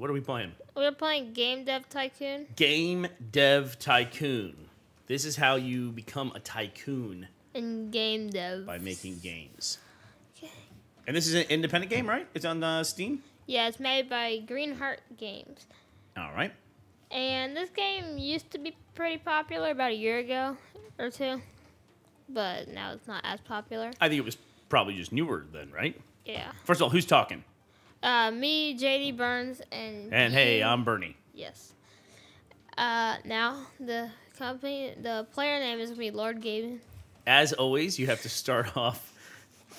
What are we playing? We're playing Game Dev Tycoon. Game Dev Tycoon. This is how you become a tycoon. In Game Dev. By making games. Okay. And this is an independent game, right? It's on Steam? Yeah, it's made by Greenheart Games. All right. And this game used to be pretty popular about a year ago or two. But now it's not as popular. I think it was probably just newer then, right? Yeah. First of all, who's talking? Me, JD Burns, and hey, I'm Burnie. Yes. Now the player name is gonna be Lord Gaben. As always, you have to start off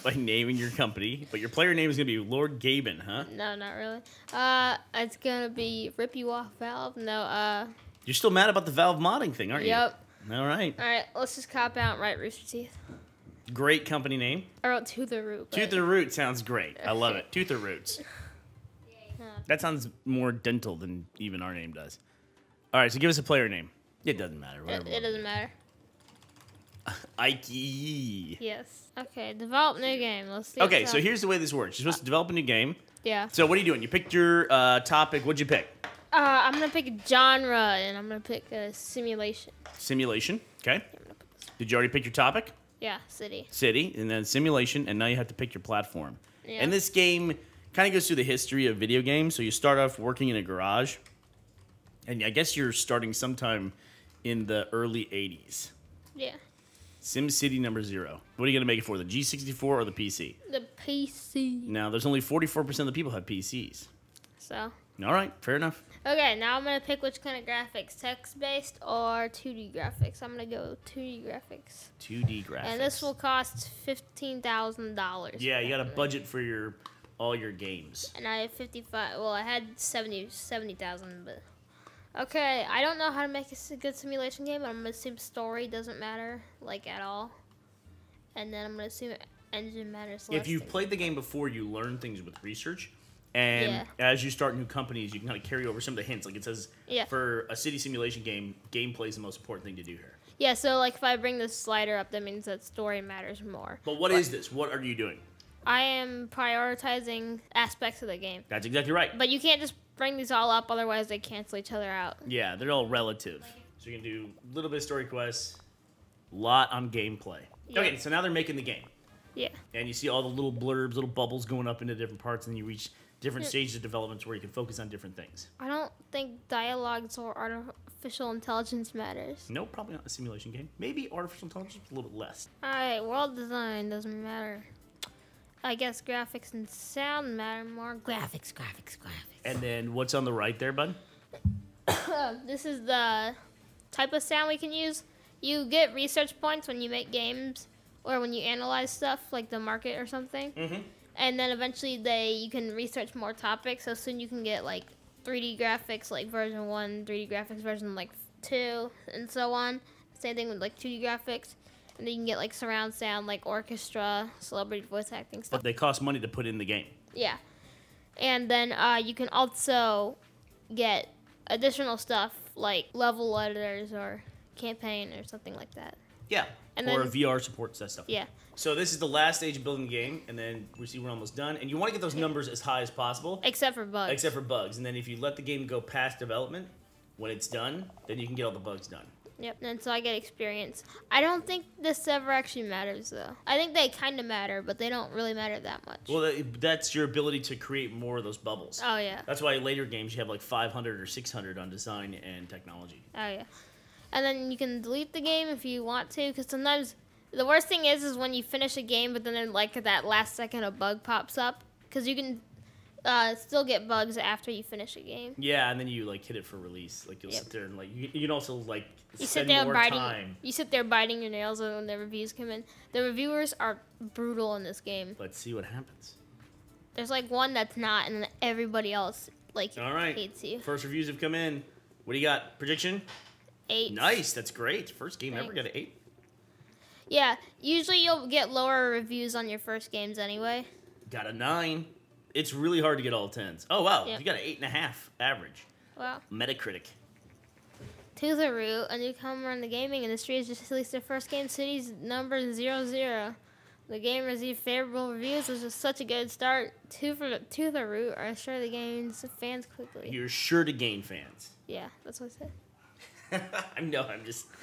by naming your company, but your player name is gonna be Lord Gaben, huh? No, not really. It's gonna be Rip You Off Valve. No. You're still mad about the Valve modding thing, aren't you? Yep. All right. All right. Let's just cop out and write Rooster Teeth. Great company name. I wrote To the Root. To the Root sounds great. I love it. To the Roots. That sounds more dental than even our name does. All right, so give us a player name. It doesn't matter. Whatever. It doesn't matter. Ikey. Yes. Okay. Develop new game. Let's see. Okay, so here's the way this works. You're supposed to develop a new game. Yeah. So what are you doing? You picked your topic. What'd you pick? I'm gonna pick a genre, and I'm gonna pick a simulation. Simulation. Okay. Did you already pick your topic? Yeah, city. City, and then simulation, and now you have to pick your platform. Yeah. And this game kind of goes through the history of video games. So you start off working in a garage, and I guess you're starting sometime in the early 80s. Yeah. SimCity number 0. What are you going to make it for, the G64 or the PC? The PC. Now, there's only 44% of the people have PCs. So. All right, fair enough. Okay, now I'm going to pick which kind of graphics, text-based or 2D graphics. I'm going to go 2D graphics. 2D graphics. And this will cost $15,000. Yeah, you got a budget for all your games. And I have 55. Well, I had 70,000, but okay. I don't know how to make a good simulation game, but I'm gonna assume story doesn't matter like at all, and then I'm gonna assume engine matters less. If you've played the game before, you learn things with research, and as you start new companies, you can kind of carry over some of the hints. Like it says, for a city simulation game, gameplay is the most important thing to do here. Yeah. So like if I bring this slider up, that means that story matters more. But what is this? What are you doing? I am prioritizing aspects of the game. That's exactly right. But you can't just bring these all up, otherwise they cancel each other out. Yeah, they're all relative. So you can do a little bit of story quests, a lot on gameplay. Yeah. Okay, so now they're making the game. Yeah. And you see all the little blurbs, little bubbles going up into different parts, and you reach different stages of development where you can focus on different things. I don't think dialogues or artificial intelligence matters. No, probably not a simulation game. Maybe artificial intelligence, a little bit less. Alright, world design doesn't matter. I guess graphics and sound matter more. Graphics. And then what's on the right there, bud? This is the type of sound we can use. You get research points when you make games or when you analyze stuff like the market or something. Mm-hmm. And then eventually you can research more topics. So soon you can get like 3D graphics like version 1, 3D graphics version like 2, and so on. Same thing with like 2D graphics. And then you can get like surround sound, like orchestra, celebrity voice acting stuff. But they cost money to put in the game. Yeah. And then you can also get additional stuff like level editors or campaign or something like that. Yeah. And or then, VR support stuff. Yeah. So this is the last stage of building the game, and then we see we're almost done. And you want to get those numbers as high as possible. Except for bugs. Except for bugs. And then if you let the game go past development, when it's done, then you can get all the bugs done. Yep, and so I get experience. I don't think this ever actually matters, though. I think they kind of matter, but they don't really matter that much. Well, that's your ability to create more of those bubbles. Oh, yeah. That's why later games you have like 500 or 600 on design and technology. Oh, yeah. And then you can delete the game if you want to, because sometimes the worst thing is when you finish a game, but then like that last second a bug pops up, because you can still get bugs after you finish a game. Yeah, and then you like hit it for release. Like you'll sit there and like you can also like spend more time. You sit there biting your nails when the reviews come in. The reviewers are brutal in this game. Let's see what happens. There's like one that's not, and then everybody else like hates you. First reviews have come in. What do you got? Prediction? 8. Nice, that's great. First game ever got an 8. Yeah, usually you'll get lower reviews on your first games anyway. Got a 9. It's really hard to get all 10s. Oh, wow. Yep. You got an 8.5 average. Wow. Metacritic. To the Root, a newcomer in the gaming industry, has just released their first game, Cities number 00. The game received favorable reviews, which is such a good start to the root are sure to gain fans quickly. You're sure to gain fans. Yeah, that's what I said. I know.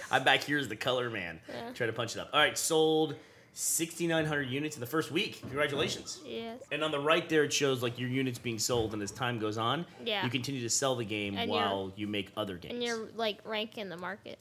I'm back here as the color man. Yeah. Try to punch it up. All right, sold 6,900 units in the first week. Congratulations. Yes. And on the right there, it shows like your units being sold, and as time goes on, you continue to sell the game and while you make other games. And you're like ranking the market.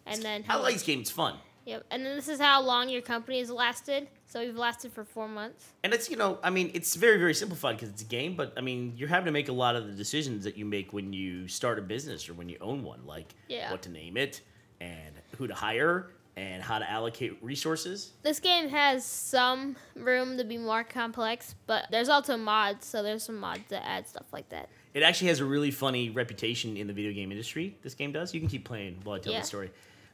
And then I like this game. It's fun. Yep. And then this is how long your company has lasted. So we've lasted for 4 months. And it's, I mean, it's very, very simplified because it's a game, but I mean, you're having to make a lot of the decisions that you make when you start a business or when you own one, like what to name it and who to hire and how to allocate resources. This game has some room to be more complex, but there's also mods, so there's some mods that add stuff like that. It actually has a really funny reputation in the video game industry, this game does. You can keep playing while I tell the story.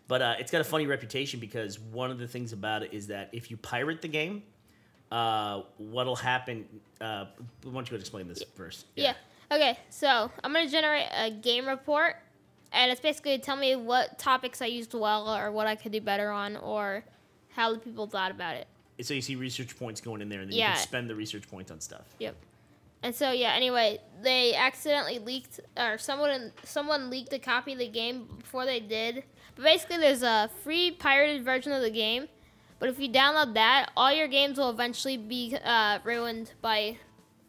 But it's got a funny reputation because one of the things about it is that if you pirate the game, what'll happen... why don't you go explain this first? Yeah. Okay, so I'm going to generate a game report, and it's basically tell me what topics I used well or what I could do better on or how the people thought about it. So you see research points going in there, and then you can spend the research points on stuff. Yep. And so, anyway, they accidentally leaked, or someone leaked a copy of the game before they did. But basically, there's a free pirated version of the game. But if you download that, all your games will eventually be ruined by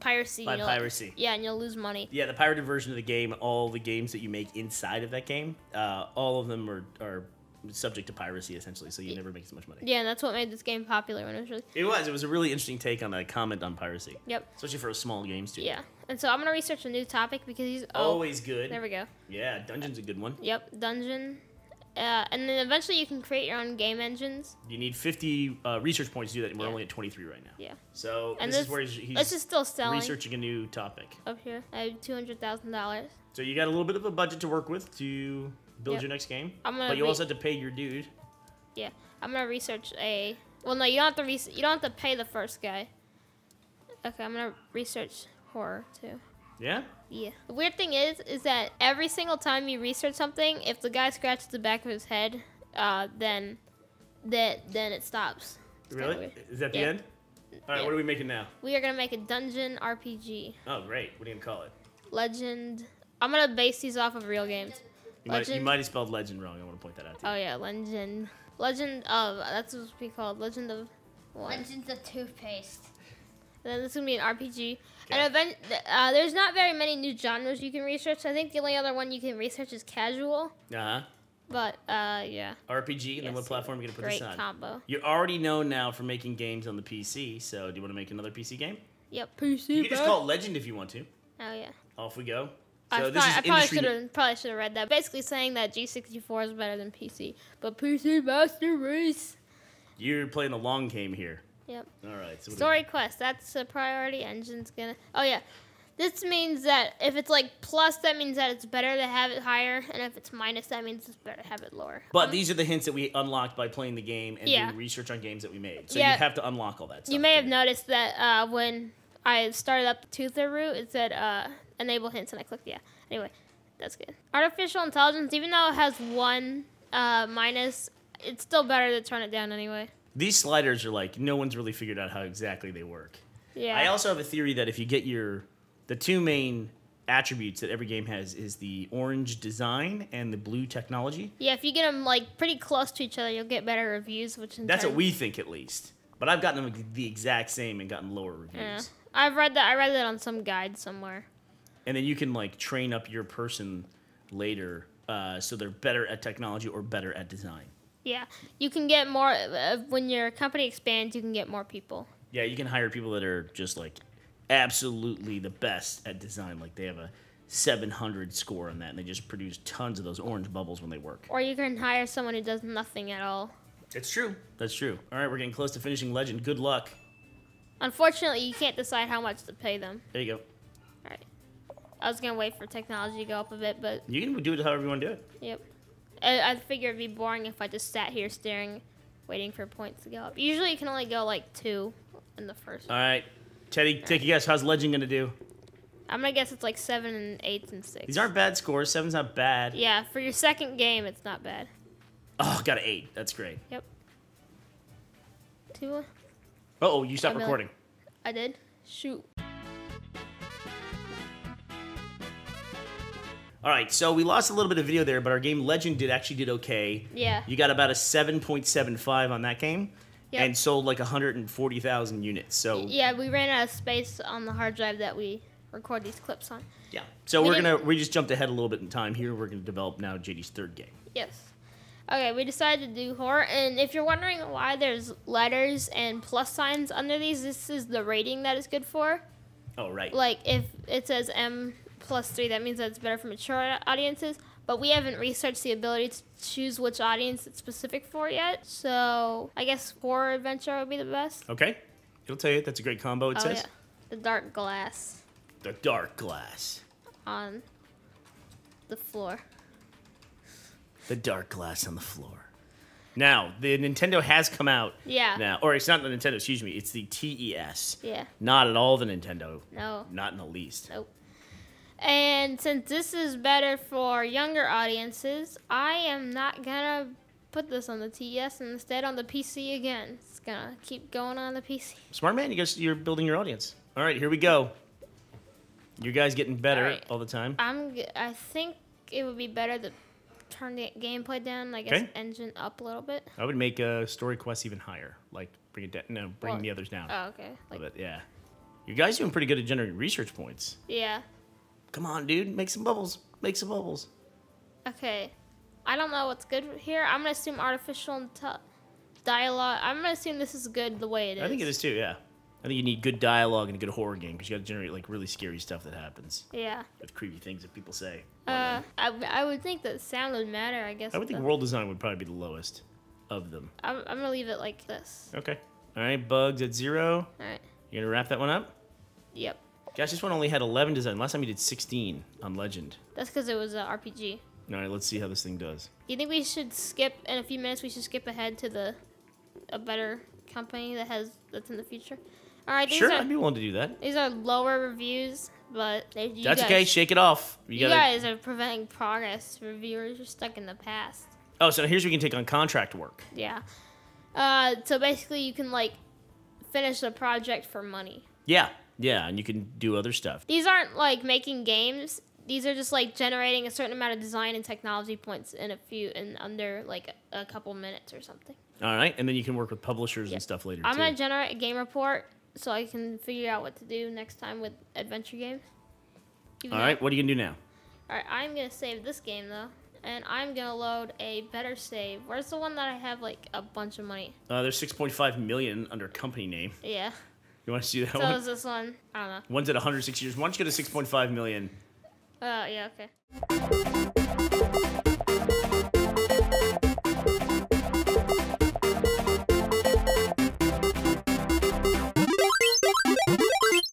piracy. By piracy. And you'll lose money. Yeah, the pirated version of the game, all the games that you make inside of that game, all of them are subject to piracy, essentially, so you never make as much money. Yeah, and that's what made this game popular when it was released. It was a really interesting take on a comment on piracy. Yep. Especially for small games, too. Yeah, and so I'm going to research a new topic because he's... always good. There we go. Yeah, Dungeon's a good one. Yep, Dungeon. And then eventually you can create your own game engines. You need 50 research points to do that, and we're only at 23 right now. Yeah. So this is where he's this is still selling. Researching a new topic. Up here, I have $200,000. So you got a little bit of a budget to work with to build your next game. But you also have to pay your dude. Yeah, I'm gonna research a. Well, no, you don't have to. You don't have to pay the first guy. Okay, I'm gonna research horror too. Yeah. Yeah. The weird thing is that every single time you research something, if the guy scratches the back of his head, then it stops. It's really? Is that the end? All right. What are we making now? We are gonna make a dungeon RPG. Oh, great! What are you gonna call it? Legend. I'm gonna base these off of real games. You might have spelled legend wrong. I want to point that out to you. Oh yeah, legend. Legend of, that's what it's be called. Legend of what? Legends of Toothpaste. And then this is going to be an RPG. Okay. And there's not very many new genres you can research. I think the only other one you can research is casual. Uh-huh. But, yeah. RPG, and then what platform are you going to put this on? Great combo. You're already known now for making games on the PC, so do you want to make another PC game? Yep, PC. You can just call it Legend if you want to. Oh, yeah. Off we go. So I probably should have read that. Basically saying that G64 is better than PC, but PC Master Race. You're playing the long game here. Yep. All right. So Story quest. That's a priority. Engine's gonna. Oh yeah. This means that if it's like plus, that means that it's better to have it higher, and if it's minus, that means it's better to have it lower. But these are the hints that we unlocked by playing the game and doing research on games that we made. So you have to unlock all that stuff. You may have noticed that when I started up to the root, it said enable hints, and I clicked Anyway, that's good. Artificial intelligence, even though it has 1 minus, it's still better to turn it down anyway. These sliders are like, no one's really figured out how exactly they work. Yeah. I also have a theory that if you get the 2 main attributes that every game has is the orange design and the blue technology. Yeah, if you get them like pretty close to each other, you'll get better reviews, That's what we think at least. But I've gotten them the exact same and gotten lower reviews. Yeah. I read that on some guide somewhere. And then you can like train up your person later so they're better at technology or better at design. Yeah, you can get more when your company expands. You can get more people. Yeah, you can hire people that are just like absolutely the best at design. Like they have a 700 score on that, and they just produce tons of those orange bubbles when they work. Or you can hire someone who does nothing at all. It's true. That's true. All right, we're getting close to finishing Legend. Good luck. Unfortunately, you can't decide how much to pay them. There you go. All right. I was going to wait for technology to go up a bit, but... You can do it however you want to do it. Yep. I figure it'd be boring if I just sat here staring, waiting for points to go up. Usually you can only go like 2 in the first one. All right. Teddy, take a guess. How's Legend going to do? I'm going to guess it's like 7 and 8 and 6. These aren't bad scores. 7's not bad. Yeah, for your second game, it's not bad. Oh, got an 8. That's great. Yep. 2. Uh-oh, you stopped recording. I did? Shoot. All right, so we lost a little bit of video there, but our game Legend actually did okay. Yeah. You got about a 7.75 on that game, Yep. and sold like 140,000 units. So yeah, we ran out of space on the hard drive that we record these clips on. yeah, so we just jumped ahead a little bit in time here. We're gonna develop now JD's third game. Yes. Okay, we decided to do horror, and if you're wondering why there's letters and plus signs under these, this is the rating that it's good for. Oh right. Like if it says M+3, that means that it's better for mature audiences. But we haven't researched the ability to choose which audience it's specific for yet. So I guess horror adventure would be the best. Okay, it'll tell you that's a great combo. It says. Yeah. The dark glass The dark glass. on the floor. The dark glass on the floor. Now, the Nintendo has come out. Yeah. Now, or it's not the Nintendo, excuse me. It's the TES. Yeah. Not at all the Nintendo. No. Not in the least. Nope. And since this is better for younger audiences, I am not gonna put this on the TES and instead on the PC again. It's gonna keep going on the PC. Smart man, you're building your audience. All right, here we go. You guys getting better all the time. I think it would be better to turn the gameplay down. I guess engine up a little bit. I would make story quests even higher. Like bring it down. No, bring the others down. Oh, okay. A little bit, yeah. You guys doing pretty good at generating research points. Yeah. Come on, dude. Make some bubbles. Make some bubbles. Okay. I don't know what's good here. I'm gonna assume artificial dialogue. I'm gonna assume this is good the way it is. I think it is too. Yeah. I think you need good dialogue and a good horror game because you got to generate like really scary stuff that happens. Yeah. With creepy things that people say. I would think that sound would matter. I guess. I would think world design would probably be the lowest of them. I'm gonna leave it like this. Okay. All right. Bugs at 0. All right. You gonna wrap that one up? Yep. Gosh, this one only had 11 design. Last time you did 16 on Legend. That's because it was an RPG. All right. Let's see how this thing does. Do you think we should skip in a few minutes? We should skip ahead to a better company that's in the future. All right. Sure, I'd be willing to do that. These are lower reviews, but that's okay. Shake it off. You guys are preventing progress. Reviewers are stuck in the past. Oh, so here's where you can take on contract work. Yeah. So basically, you can like finish a project for money. Yeah, yeah, and you can do other stuff. These aren't like making games. These are just like generating a certain amount of design and technology points in under like a couple minutes or something. All right, and then you can work with publishers and stuff later. I'm gonna generate a game report so I can figure out what to do next time with adventure games. All right, what are you gonna do now? All right, I'm gonna save this game though, and I'm gonna load a better save. Where's the one that I have like a bunch of money? There's 6.5 million under company name. Yeah. You want to see that one? one? So is this one? I don't know. One's at 106 years. Why don't you go to 6.5 million? Yeah, okay.